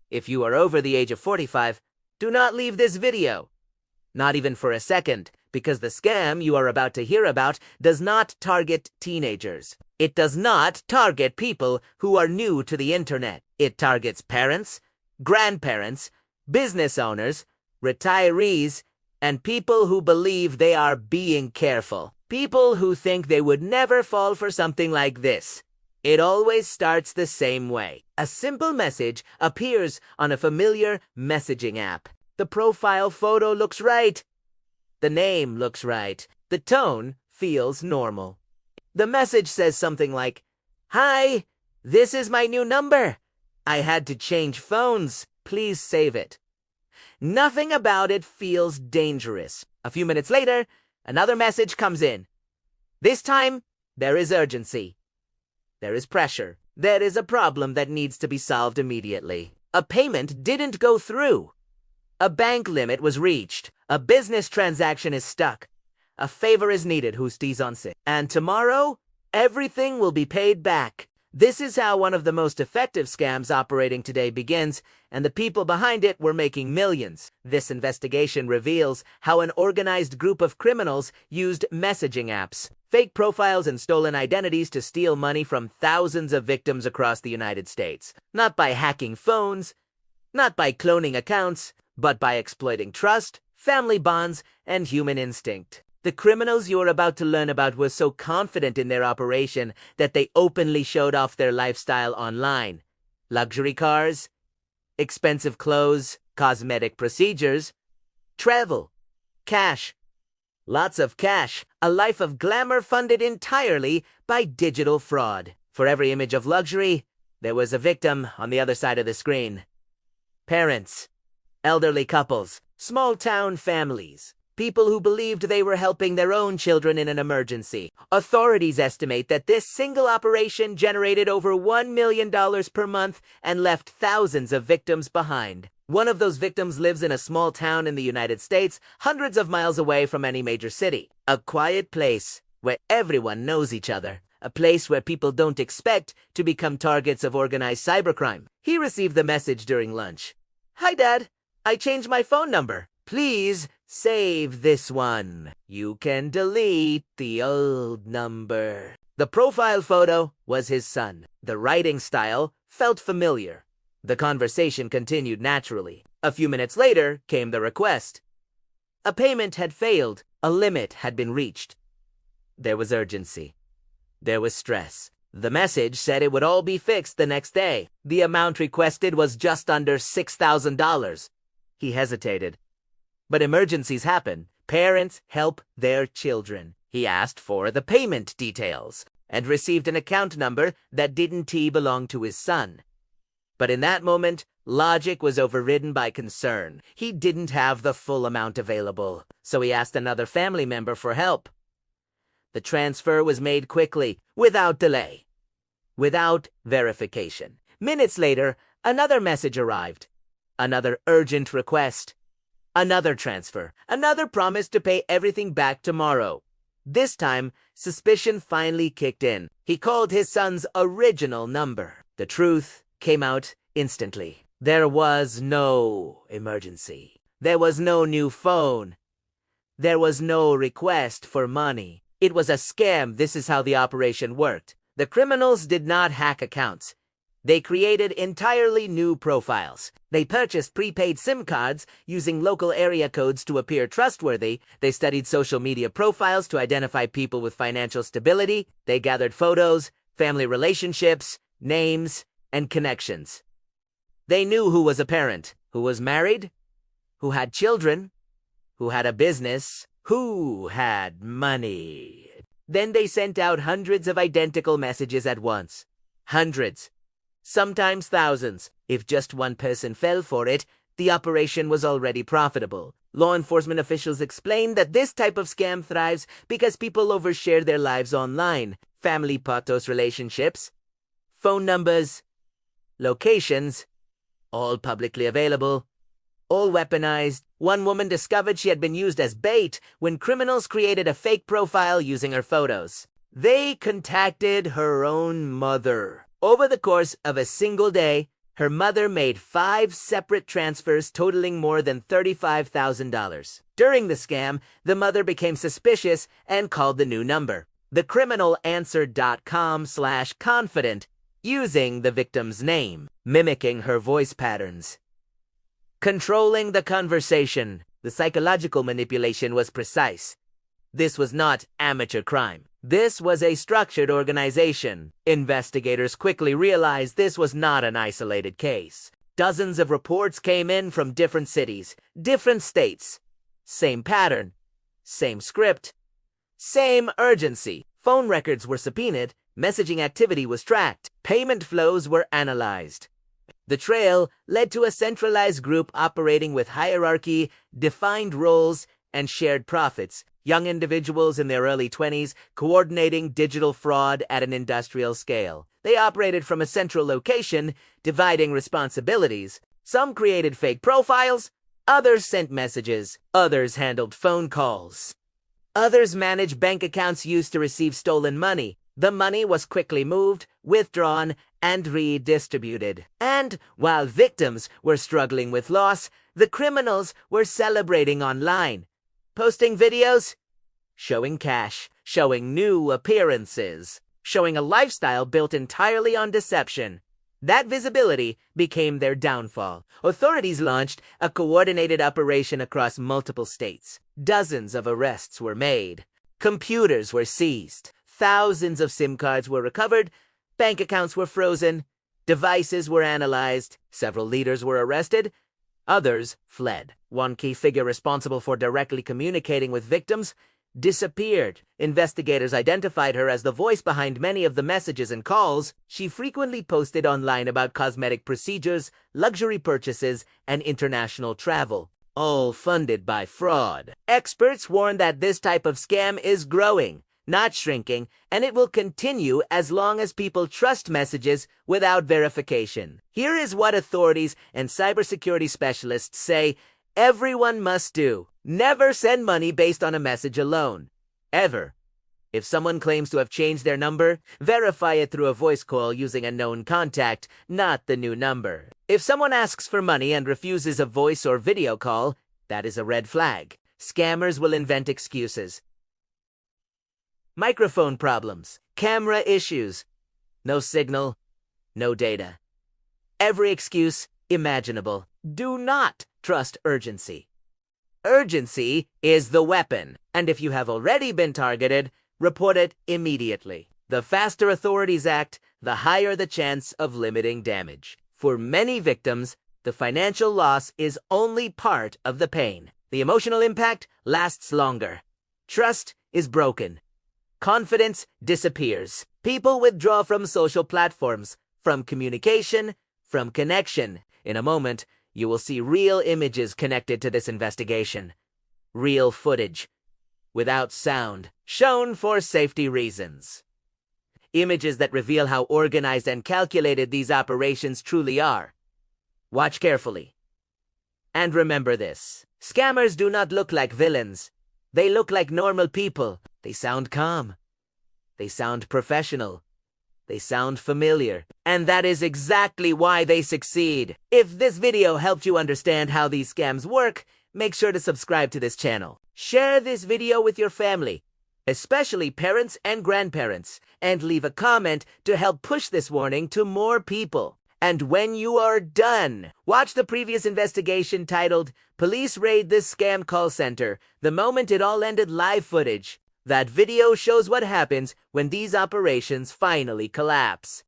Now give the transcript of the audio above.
If you are over the age of 45, do not leave this video. Not even for a second, because the scam you are about to hear about does not target teenagers. It does not target people who are new to the internet. It targets parents, grandparents, business owners, retirees, and people who believe they are being careful. People who think they would never fall for something like this. It always starts the same way. A simple message appears on a familiar messaging app. The profile photo looks right. The name looks right. The tone feels normal. The message says something like, "Hi, this is my new number. I had to change phones. Please save it." Nothing about it feels dangerous. A few minutes later, another message comes in. This time, there is urgency. There is pressure. There is a problem that needs to be solved immediately. A payment didn't go through. A bank limit was reached. A business transaction is stuck. A favor is needed, Hustis on sit. And tomorrow, everything will be paid back. This is how one of the most effective scams operating today begins, and the people behind it were making millions. This investigation reveals how an organized group of criminals used messaging apps, fake profiles, and stolen identities to steal money from thousands of victims across the United States. Not by hacking phones, not by cloning accounts, but by exploiting trust, family bonds, and human instinct. The criminals you are about to learn about were so confident in their operation that they openly showed off their lifestyle online. Luxury cars, expensive clothes, cosmetic procedures, travel, cash. Lots of cash, a life of glamour funded entirely by digital fraud. For every image of luxury, there was a victim on the other side of the screen. Parents, elderly couples, small-town families. People who believed they were helping their own children in an emergency. Authorities estimate that this single operation generated over $1 million per month and left thousands of victims behind. One of those victims lives in a small town in the United States, hundreds of miles away from any major city. A quiet place where everyone knows each other. A place where people don't expect to become targets of organized cybercrime. He received the message during lunch. "Hi, Dad. I changed my phone number. Please save this one. You can delete the old number." The profile photo was his son. The writing style felt familiar. The conversation continued naturally. A few minutes later came the request. A payment had failed. A limit had been reached. There was urgency. There was stress. The message said it would all be fixed the next day. The amount requested was just under $6,000. He hesitated. But emergencies happen. Parents help their children. He asked for the payment details and received an account number that didn't belong to his son. But in that moment, logic was overridden by concern. He didn't have the full amount available, so he asked another family member for help. The transfer was made quickly, without delay, without verification. Minutes later, another message arrived. Another urgent request. Another transfer. Another promise to pay everything back tomorrow. This time, suspicion finally kicked in. He called his son's original number. The truth came out instantly. There was no emergency. There was no new phone. There was no request for money. It was a scam. This is how the operation worked. The criminals did not hack accounts. They created entirely new profiles. They purchased prepaid SIM cards using local area codes to appear trustworthy. They studied social media profiles to identify people with financial stability. They gathered photos, family relationships, names, and connections. They knew who was a parent, who was married, who had children, who had a business, who had money. Then they sent out hundreds of identical messages at once. Hundreds. Sometimes thousands. If just one person fell for it, the operation was already profitable. Law enforcement officials explained that this type of scam thrives because people overshare their lives online. Family photos, relationships, phone numbers, locations, all publicly available, all weaponized. One woman discovered she had been used as bait when criminals created a fake profile using her photos. They contacted her own mother. Over the course of a single day, Her mother made 5 separate transfers totaling more than $35,000. During the scam, the mother became suspicious and called the new number. The criminal answered .com/confident using the victim's name, mimicking her voice patterns. Controlling the conversation. The psychological manipulation was precise. This was not amateur crime. This was a structured organization. Investigators quickly realized this was not an isolated case. Dozens of reports came in from different cities, different states. Same pattern, same script, same urgency. Phone records were subpoenaed, messaging activity was tracked, payment flows were analyzed. The trail led to a centralized group operating with hierarchy, defined roles, and shared profits. Young individuals in their early 20s coordinating digital fraud at an industrial scale. They operated from a central location, dividing responsibilities. Some created fake profiles, others sent messages, others handled phone calls. Others managed bank accounts used to receive stolen money. The money was quickly moved, withdrawn, and redistributed. And while victims were struggling with loss, the criminals were celebrating online, posting videos, showing cash, showing new appearances, showing a lifestyle built entirely on deception. That visibility became their downfall. Authorities launched a coordinated operation across multiple states. Dozens of arrests were made. Computers were seized. Thousands of SIM cards were recovered. Bank accounts were frozen. Devices were analyzed. Several leaders were arrested. Others fled. One key figure responsible for directly communicating with victims disappeared. Investigators identified her as the voice behind many of the messages and calls. She frequently posted online about cosmetic procedures, luxury purchases, and international travel, all funded by fraud. Experts warn that this type of scam is growing, not shrinking, and it will continue as long as people trust messages without verification. Here is what authorities and cybersecurity specialists say everyone must do. Never send money based on a message alone. Ever. If someone claims to have changed their number, verify it through a voice call using a known contact, not the new number. If someone asks for money and refuses a voice or video call, that is a red flag. Scammers will invent excuses. Microphone problems, camera issues, no signal, no data. Every excuse imaginable. Do not trust urgency. Urgency is the weapon, and if you have already been targeted, report it immediately. The faster authorities act, the higher the chance of limiting damage. For many victims, the financial loss is only part of the pain. The emotional impact lasts longer. Trust is broken. Confidence disappears. People withdraw from social platforms, from communication, from connection. In a moment, you will see real images connected to this investigation. Real footage, without sound, shown for safety reasons. Images that reveal how organized and calculated these operations truly are. Watch carefully. And remember this: scammers do not look like villains. They look like normal people. They sound calm. They sound professional. They sound familiar. And that is exactly why they succeed. If this video helped you understand how these scams work, make sure to subscribe to this channel. Share this video with your family, especially parents and grandparents, and leave a comment to help push this warning to more people. And when you are done, watch the previous investigation titled "Police Raid This Scam Call Center. The Moment It All Ended" live footage. That video shows what happens when these operations finally collapse.